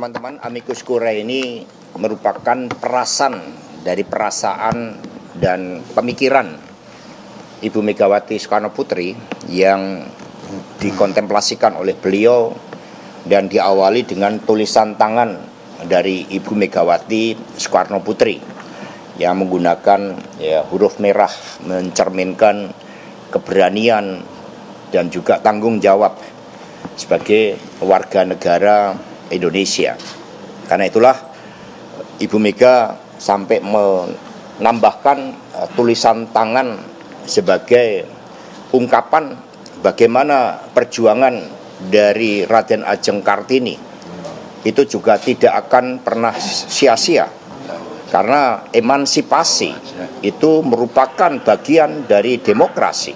teman-teman, amicus curiae ini merupakan perasan dari perasaan dan pemikiran Ibu Megawati Soekarno Putri yang dikontemplasikan oleh beliau dan diawali dengan tulisan tangan dari Ibu Megawati Soekarno Putri yang menggunakan huruf merah mencerminkan keberanian dan juga tanggung jawab sebagai warga negara Indonesia. Karena itulah Ibu Mega sampai menambahkan tulisan tangan sebagai ungkapan bagaimana perjuangan dari Raden Ajeng Kartini itu juga tidak akan pernah sia-sia, karena emansipasi itu merupakan bagian dari demokrasi.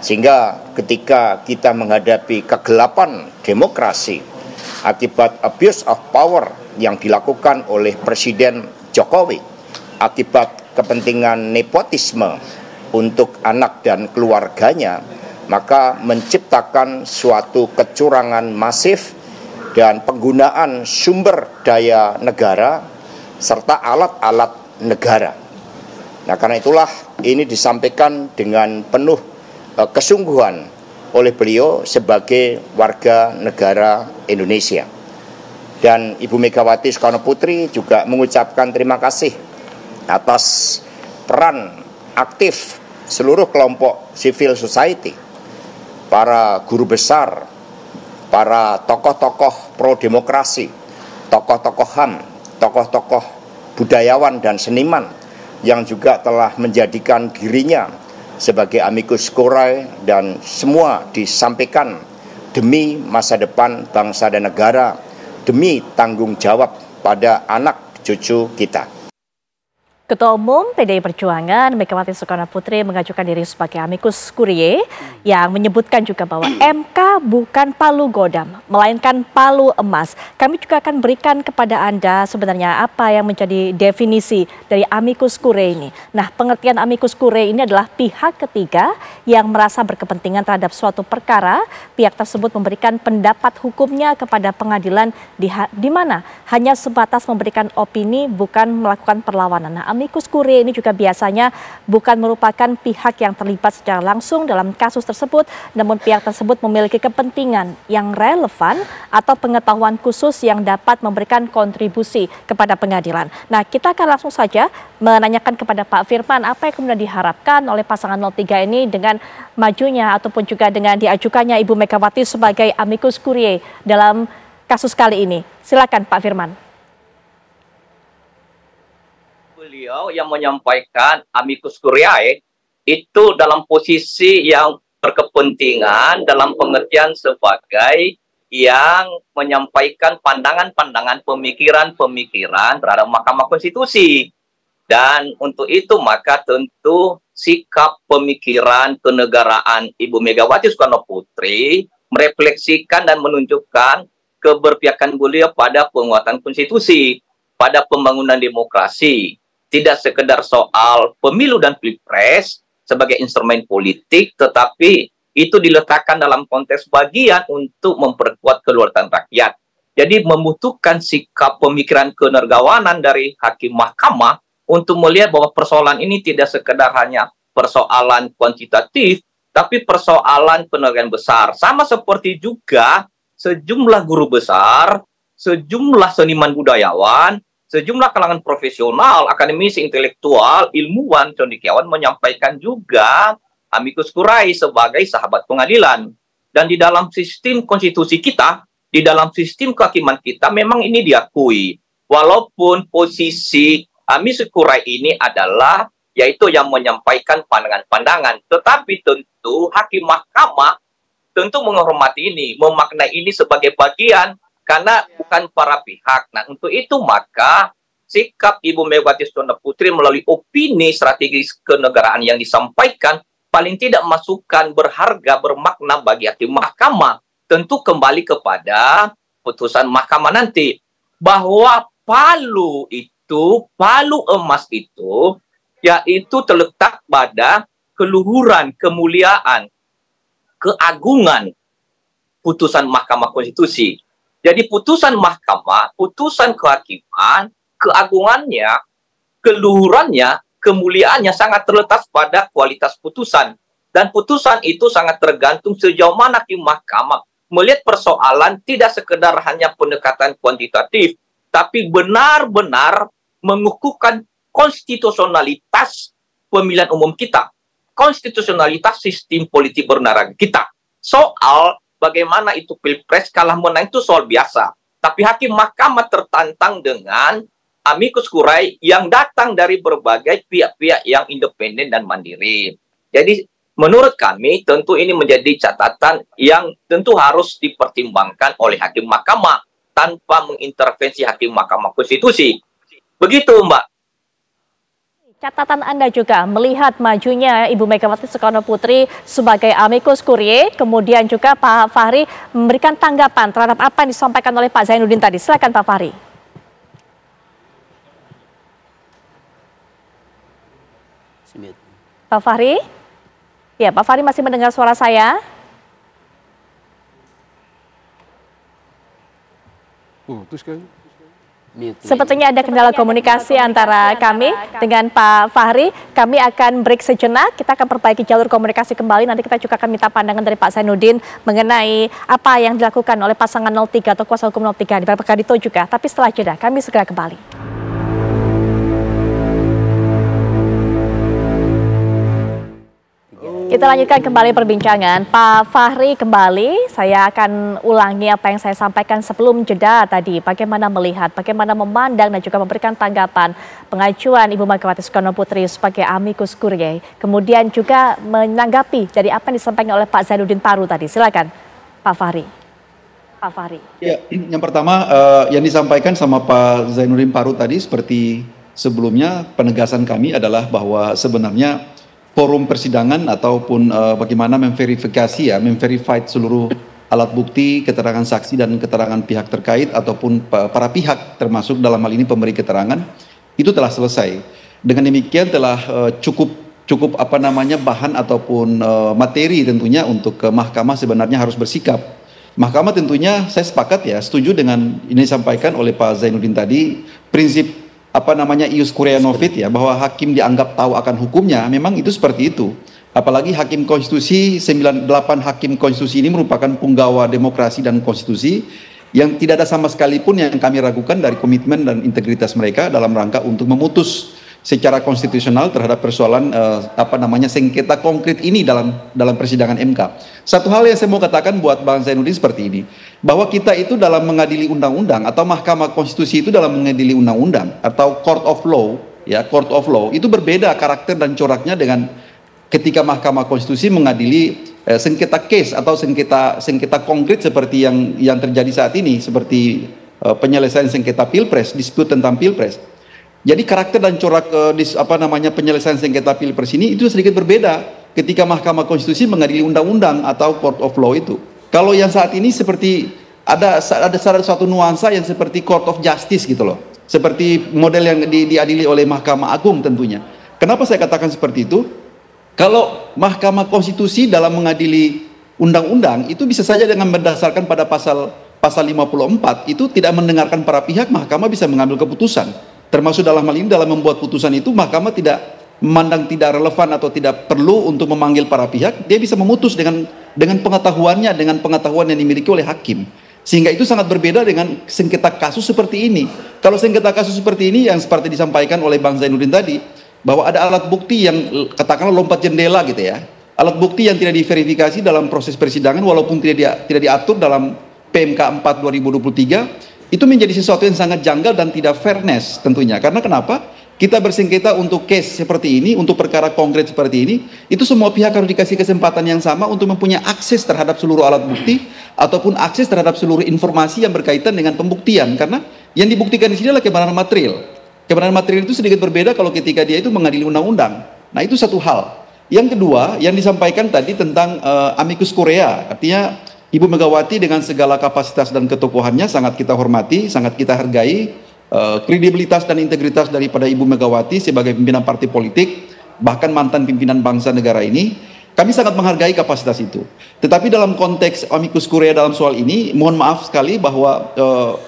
Sehingga ketika kita menghadapi kegelapan demokrasi akibat abuse of power yang dilakukan oleh Presiden Jokowi, akibat kepentingan nepotisme untuk anak dan keluarganya, maka menciptakan suatu kecurangan masif dan penggunaan sumber daya negara serta alat-alat negara. Nah, karena itulah ini disampaikan dengan penuh kesungguhan oleh beliau sebagai warga negara Indonesia. Dan Ibu Megawati Soekarno Putri juga mengucapkan terima kasih atas peran aktif seluruh kelompok civil society, para guru besar, para tokoh-tokoh pro-demokrasi, tokoh-tokoh HAM, tokoh-tokoh budayawan dan seniman yang juga telah menjadikan dirinya sebagai amicus curiae, dan semua disampaikan demi masa depan bangsa dan negara, demi tanggung jawab pada anak cucu kita. Ketua Umum PDI Perjuangan Megawati Soekarno Putri mengajukan diri sebagai amicus curiae yang menyebutkan juga bahwa MK bukan palu godam, melainkan palu emas. Kami juga akan berikan kepada Anda sebenarnya apa yang menjadi definisi dari amicus curiae ini. Nah, pengertian amicus curiae ini adalah pihak ketiga yang merasa berkepentingan terhadap suatu perkara. Pihak tersebut memberikan pendapat hukumnya kepada pengadilan di mana hanya sebatas memberikan opini, bukan melakukan perlawanan. Nah, amicus curiae ini juga biasanya bukan merupakan pihak yang terlibat secara langsung dalam kasus tersebut, namun pihak tersebut memiliki kepentingan yang relevan atau pengetahuan khusus yang dapat memberikan kontribusi kepada pengadilan. Nah, kita akan langsung saja menanyakan kepada Pak Firman apa yang kemudian diharapkan oleh pasangan 03 ini dengan majunya ataupun juga dengan diajukannya Ibu Megawati sebagai amicus curiae dalam kasus kali ini. Silakan Pak Firman. Beliau yang menyampaikan amicus curiae itu dalam posisi yang berkepentingan dalam pengertian sebagai yang menyampaikan pandangan-pandangan pemikiran-pemikiran terhadap Mahkamah Konstitusi. Dan untuk itu maka tentu sikap pemikiran kenegaraan Ibu Megawati Soekarno Putri merefleksikan dan menunjukkan keberpihakan beliau pada penguatan konstitusi, pada pembangunan demokrasi. Tidak sekedar soal pemilu dan pilpres sebagai instrumen politik, tetapi itu diletakkan dalam konteks bagian untuk memperkuat kedaulatan rakyat. Jadi membutuhkan sikap pemikiran kenergawanan dari hakim mahkamah untuk melihat bahwa persoalan ini tidak sekedar hanya persoalan kuantitatif, tapi persoalan penegakan besar. Sama seperti juga sejumlah guru besar, sejumlah seniman budayawan, sejumlah kalangan profesional, akademisi, intelektual, ilmuwan, cendekiawan menyampaikan juga amicus curiae sebagai sahabat pengadilan. Dan di dalam sistem konstitusi kita, di dalam sistem kehakiman kita, memang ini diakui. Walaupun posisi amicus curiae ini adalah yaitu yang menyampaikan pandangan-pandangan, tetapi tentu hakim mahkamah tentu menghormati ini, memaknai ini sebagai bagian karena bukan para pihak. Nah, untuk itu maka sikap Ibu Megawati Soekarno Putri melalui opini strategis kenegaraan yang disampaikan paling tidak masukan berharga, bermakna bagi hakim mahkamah. Tentu kembali kepada putusan mahkamah nanti. Bahwa palu emas itu, yaitu terletak pada keluhuran, kemuliaan, keagungan putusan Mahkamah Konstitusi. Jadi putusan mahkamah, putusan kehakiman, keagungannya, keluhurannya, kemuliaannya sangat terletak pada kualitas putusan. Dan putusan itu sangat tergantung sejauh mana hakim mahkamah melihat persoalan tidak sekedar hanya pendekatan kuantitatif, tapi benar-benar mengukuhkan konstitusionalitas pemilihan umum kita, konstitusionalitas sistem politik bernegara kita. Soal bagaimana itu pilpres kalah menang itu soal biasa. Tapi hakim mahkamah tertantang dengan amicus curiae yang datang dari berbagai pihak-pihak yang independen dan mandiri. Jadi menurut kami tentu ini menjadi catatan yang tentu harus dipertimbangkan oleh hakim mahkamah tanpa mengintervensi hakim mahkamah konstitusi. Begitu, Mbak. Catatan Anda juga melihat majunya Ibu Megawati Soekarno Putri sebagai amicus curiae, kemudian juga Pak Fahri memberikan tanggapan terhadap apa yang disampaikan oleh Pak Zainuddin tadi. Silakan Pak Fahri. Pak Fahri? Ya, Pak Fahri masih mendengar suara saya? Putus kan? Sepertinya ada kendala komunikasi antara kami dengan Pak Fahri. Kami akan break sejenak, kita akan perbaiki jalur komunikasi kembali. Nanti kita juga akan minta pandangan dari Pak Zainuddin mengenai apa yang dilakukan oleh pasangan 03 atau kuasa hukum 03 di Pak Kadito juga. Tapi setelah jeda, kami segera kembali. Kita lanjutkan kembali perbincangan. Pak Fahri kembali, saya akan ulangi apa yang saya sampaikan sebelum jeda tadi. Bagaimana melihat, bagaimana memandang dan juga memberikan tanggapan pengajuan Ibu Megawati Soekarno Putri sebagai amicus curiae. Kemudian juga menanggapi dari apa yang disampaikan oleh Pak Zainuddin Paru tadi. Silakan Pak Fahri. Pak Fahri. Ya, yang pertama yang disampaikan sama Pak Zainuddin Paru tadi seperti sebelumnya, penegasan kami adalah bahwa sebenarnya forum persidangan ataupun bagaimana memverifikasi memverify seluruh alat bukti, keterangan saksi dan keterangan pihak terkait ataupun para pihak termasuk dalam hal ini pemberi keterangan itu telah selesai. Dengan demikian telah cukup bahan ataupun materi tentunya untuk mahkamah sebenarnya harus bersikap. Mahkamah tentunya saya sepakat setuju dengan ini disampaikan oleh Pak Zainuddin tadi, prinsip ius curiae novit bahwa hakim dianggap tahu akan hukumnya, memang itu seperti itu. Apalagi hakim konstitusi, 98 hakim konstitusi ini merupakan punggawa demokrasi dan konstitusi yang tidak ada sama sekali pun yang kami ragukan dari komitmen dan integritas mereka dalam rangka untuk memutus secara konstitusional terhadap persoalan sengketa konkret ini dalam persidangan MK. Satu hal yang saya mau katakan buat Bang Zainuddin seperti ini, bahwa kita itu dalam mengadili undang-undang atau Mahkamah Konstitusi itu dalam mengadili undang-undang atau court of law itu berbeda karakter dan coraknya dengan ketika Mahkamah Konstitusi mengadili sengketa case atau sengketa konkret seperti yang terjadi saat ini, seperti penyelesaian sengketa pilpres, dispute tentang pilpres. Jadi karakter dan corak penyelesaian sengketa pilpres ini itu sedikit berbeda ketika Mahkamah Konstitusi mengadili undang-undang atau court of law itu. Kalau yang saat ini seperti ada suatu nuansa yang seperti court of justice gitu loh. Seperti model yang diadili oleh Mahkamah Agung tentunya. Kenapa saya katakan seperti itu? Kalau Mahkamah Konstitusi dalam mengadili undang-undang itu bisa saja dengan berdasarkan pada pasal 54 itu tidak mendengarkan para pihak, Mahkamah bisa mengambil keputusan. Termasuk dalam hal ini dalam membuat putusan itu Mahkamah tidak memandang tidak relevan atau tidak perlu untuk memanggil para pihak, dia bisa memutus dengan pengetahuannya, dengan pengetahuan yang dimiliki oleh hakim. Sehingga itu sangat berbeda dengan sengketa kasus seperti ini. Kalau sengketa kasus seperti ini yang seperti disampaikan oleh Bang Zainuddin tadi, bahwa ada alat bukti yang katakanlah lompat jendela gitu ya. Alat bukti yang tidak diverifikasi dalam proses persidangan walaupun tidak diatur dalam PMK 4 2023, itu menjadi sesuatu yang sangat janggal dan tidak fairness tentunya. Karena kenapa? Kita bersengketa untuk case seperti ini, untuk perkara konkret seperti ini, itu semua pihak harus dikasih kesempatan yang sama untuk mempunyai akses terhadap seluruh alat bukti ataupun akses terhadap seluruh informasi yang berkaitan dengan pembuktian. Karena yang dibuktikan di sini adalah kebenaran material. Kebenaran material itu sedikit berbeda kalau ketika dia itu mengadili undang-undang. Nah, itu satu hal. Yang kedua, yang disampaikan tadi tentang amicus curiae, artinya Ibu Megawati dengan segala kapasitas dan ketokohannya sangat kita hormati, sangat kita hargai, kredibilitas dan integritas daripada Ibu Megawati sebagai pimpinan partai politik, bahkan mantan pimpinan bangsa negara ini. kami sangat menghargai kapasitas itu. Tetapi dalam konteks amicus curiae dalam soal ini, mohon maaf sekali bahwa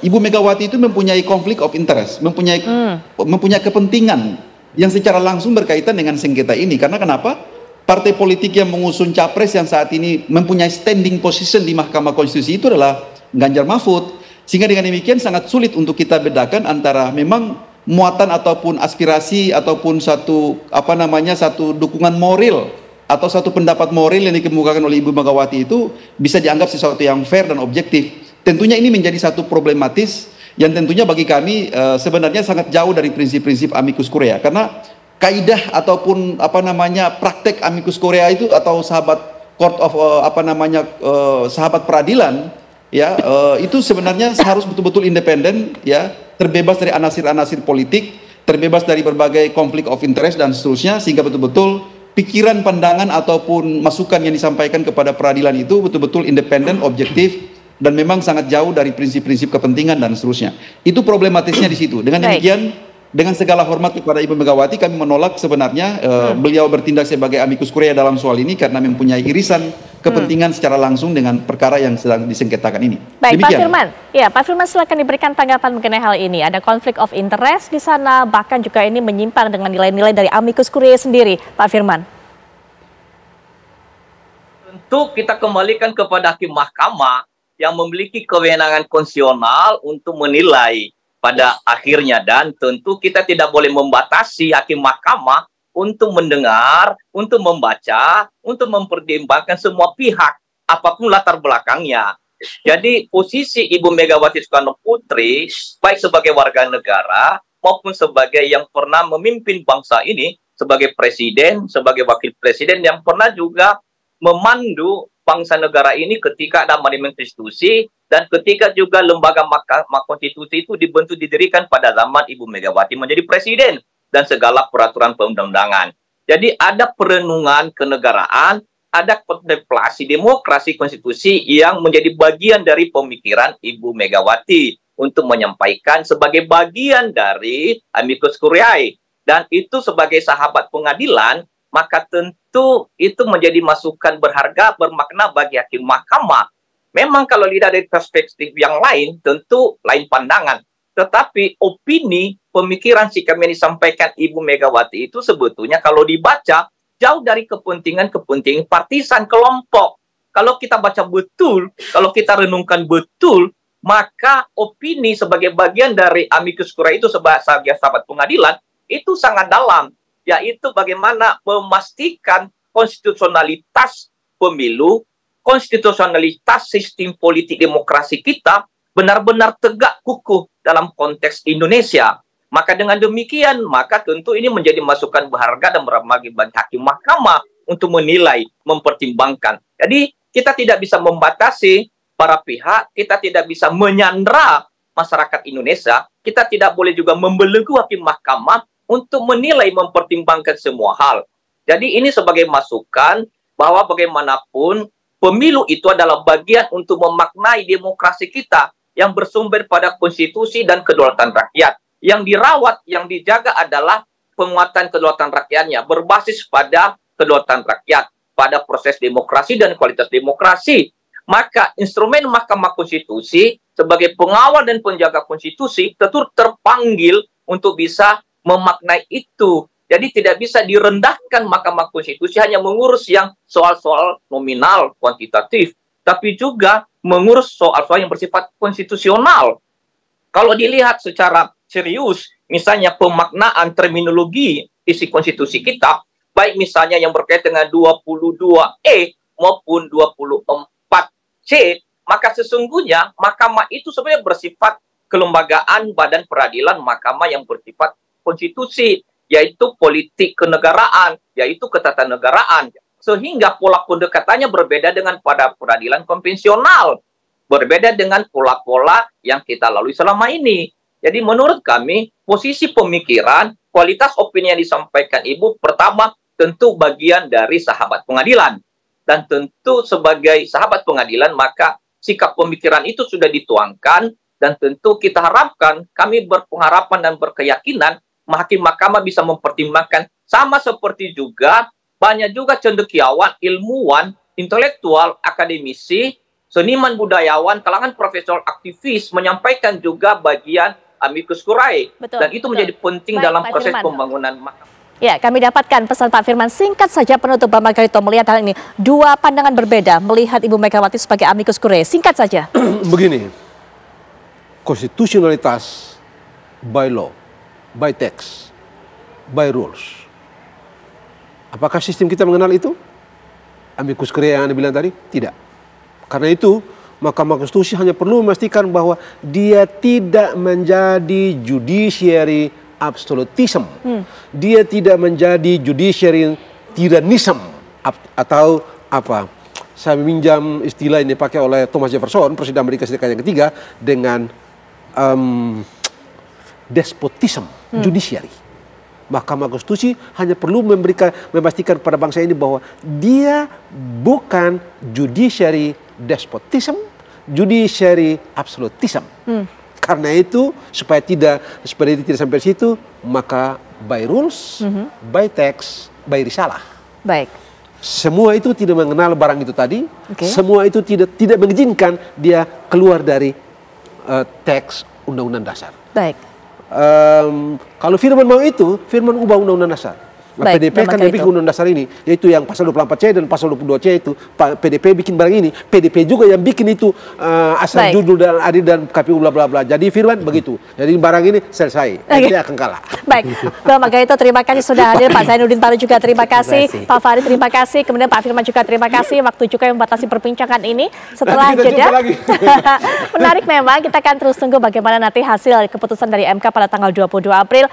Ibu Megawati itu mempunyai konflik of interest, mempunyai kepentingan yang secara langsung berkaitan dengan sengketa ini. Karena kenapa? Partai politik yang mengusung capres yang saat ini mempunyai standing position di Mahkamah Konstitusi itu adalah Ganjar Mahfud. Sehingga dengan demikian sangat sulit untuk kita bedakan antara memang muatan ataupun aspirasi ataupun satu dukungan moral atau satu pendapat moral yang dikemukakan oleh Ibu Megawati itu bisa dianggap sesuatu yang fair dan objektif. Tentunya ini menjadi satu problematis yang tentunya bagi kami sebenarnya sangat jauh dari prinsip-prinsip amicus curiae, karena kaidah ataupun praktek amicus curiae itu atau sahabat court of sahabat peradilan ya itu sebenarnya harus betul-betul independen ya, terbebas dari anasir-anasir politik, terbebas dari berbagai konflik of interest dan seterusnya, sehingga betul-betul pikiran, pandangan ataupun masukan yang disampaikan kepada peradilan itu betul-betul independen, objektif, dan memang sangat jauh dari prinsip-prinsip kepentingan dan seterusnya. Itu problematisnya di situ. Dengan demikian, dengan segala hormat kepada Ibu Megawati, kami menolak sebenarnya beliau bertindak sebagai amicus curiae dalam soal ini karena mempunyai irisan kepentingan secara langsung dengan perkara yang sedang disengketakan ini. Baik, demikian. Pak Firman. Ya, Pak Firman silakan diberikan tanggapan mengenai hal ini. Ada konflik of interest di sana, bahkan juga ini menyimpang dengan nilai-nilai dari amicus curiae sendiri, Pak Firman. Tentu kita kembalikan kepada hakim mahkamah yang memiliki kewenangan konstitusional untuk menilai pada akhirnya, dan tentu kita tidak boleh membatasi hakim mahkamah untuk mendengar, untuk membaca, untuk mempertimbangkan semua pihak apapun latar belakangnya. Jadi posisi Ibu Megawati Soekarno Putri baik sebagai warga negara maupun sebagai yang pernah memimpin bangsa ini, sebagai presiden, sebagai wakil presiden yang pernah juga memandu bangsa negara ini ketika ada amandemen konstitusi dan ketika juga lembaga Mahkamah Konstitusi itu dibentuk didirikan pada zaman Ibu Megawati menjadi presiden dan segala peraturan perundang-undangan. Jadi ada perenungan kenegaraan, ada kontemplasi demokrasi konstitusi yang menjadi bagian dari pemikiran Ibu Megawati untuk menyampaikan sebagai bagian dari amicus curiae, dan itu sebagai sahabat pengadilan, maka tentu itu menjadi masukan berharga, bermakna bagi hakim mahkamah. Memang kalau lihat dari perspektif yang lain, tentu lain pandangan. Tetapi opini, pemikiran, sikap yang disampaikan Ibu Megawati itu sebetulnya kalau dibaca, jauh dari kepentingan-kepentingan partisan kelompok. Kalau kita baca betul, kalau kita renungkan betul, maka opini sebagai bagian dari amicus curiae itu sebagai sahabat pengadilan, itu sangat dalam. Yaitu bagaimana memastikan konstitusionalitas pemilu, konstitusionalitas sistem politik demokrasi kita benar-benar tegak kukuh dalam konteks Indonesia. Maka dengan demikian, maka tentu ini menjadi masukan berharga dan bermakna bagi hakim mahkamah untuk menilai, mempertimbangkan. Jadi kita tidak bisa membatasi para pihak, kita tidak bisa menyandera masyarakat Indonesia, kita tidak boleh juga membelenggu hakim mahkamah untuk menilai, mempertimbangkan semua hal. Jadi ini sebagai masukan bahwa bagaimanapun pemilu itu adalah bagian untuk memaknai demokrasi kita yang bersumber pada konstitusi dan kedaulatan rakyat. Yang dirawat, yang dijaga adalah penguatan kedaulatan rakyatnya, berbasis pada kedaulatan rakyat, pada proses demokrasi dan kualitas demokrasi. Maka instrumen Mahkamah Konstitusi sebagai pengawal dan penjaga konstitusi tentu terpanggil untuk bisa memaknai itu. Jadi tidak bisa direndahkan Mahkamah Konstitusi hanya mengurus yang soal-soal nominal, kuantitatif, tapi juga mengurus soal-soal yang bersifat konstitusional. Kalau dilihat secara serius, misalnya pemaknaan terminologi isi konstitusi kita, baik misalnya yang berkaitan dengan 22E maupun 24C, maka sesungguhnya mahkamah itu sebenarnya bersifat kelembagaan badan peradilan mahkamah yang bersifat konstitusi, yaitu politik kenegaraan, yaitu ketatanegaraan. Sehingga pola pendekatannya berbeda dengan pada peradilan konvensional, berbeda dengan pola-pola yang kita lalui selama ini. Jadi menurut kami, posisi pemikiran, kualitas opini yang disampaikan Ibu, pertama tentu bagian dari sahabat pengadilan. Dan tentu sebagai sahabat pengadilan, maka sikap pemikiran itu sudah dituangkan, dan tentu kita harapkan, kami berpengharapan dan berkeyakinan, hakim mahkamah bisa mempertimbangkan sama seperti juga banyak juga cendekiawan, ilmuwan, intelektual, akademisi, seniman budayawan, kalangan profesional aktivis menyampaikan juga bagian amicus curiae. Dan itu menjadi penting dalam proses pembangunan. Ya, kami dapatkan pesan Pak Firman. Singkat saja penutup Bang Margarito melihat hal ini. Dua pandangan berbeda melihat Ibu Megawati sebagai amicus curiae. Singkat saja. Begini, konstitusionalitas by law, by text, by rules. Apakah sistem kita mengenal itu? Amicus curiae yang Anda bilang tadi? Tidak. Karena itu, Mahkamah Konstitusi hanya perlu memastikan bahwa dia tidak menjadi judiciary absolutism. Dia tidak menjadi judiciary tyrannism atau apa? Saya meminjam istilah ini dipakai oleh Thomas Jefferson, Presiden Amerika Serikat yang ketiga, dengan despotism judiciary. Mahkamah Konstitusi hanya perlu memastikan pada bangsa ini bahwa dia bukan judiciary despotism, judiciary absolutism. Karena itu supaya tidak sampai situ, maka by rules, by text, by risalah. Baik. Semua itu tidak mengenal barang itu tadi. Semua itu tidak mengizinkan dia keluar dari teks Undang-Undang Dasar. Baik. Kalau Firman mau itu, Firman ubah Undang-Undang Dasar. Nah, Baik, PDP kan lebih ke Undang-Undang Dasar ini, yaitu yang pasal 24C dan pasal 22C itu. PDP bikin barang ini, PDP juga yang bikin itu asal judul dan adil dan KPU bla bla bla. Jadi Firman begitu. Jadi barang ini selesai, nanti akan kalah. Baik, Bang Margarito terima kasih sudah hadir. Pak Zainuddin Paru juga terima kasih. Pak Farid terima kasih. Kemudian Pak Firman juga terima kasih. Waktu juga yang membatasi perbincangan ini. Setelah jeda, menarik memang. Kita akan terus tunggu bagaimana nanti hasil keputusan dari MK pada tanggal 22 April.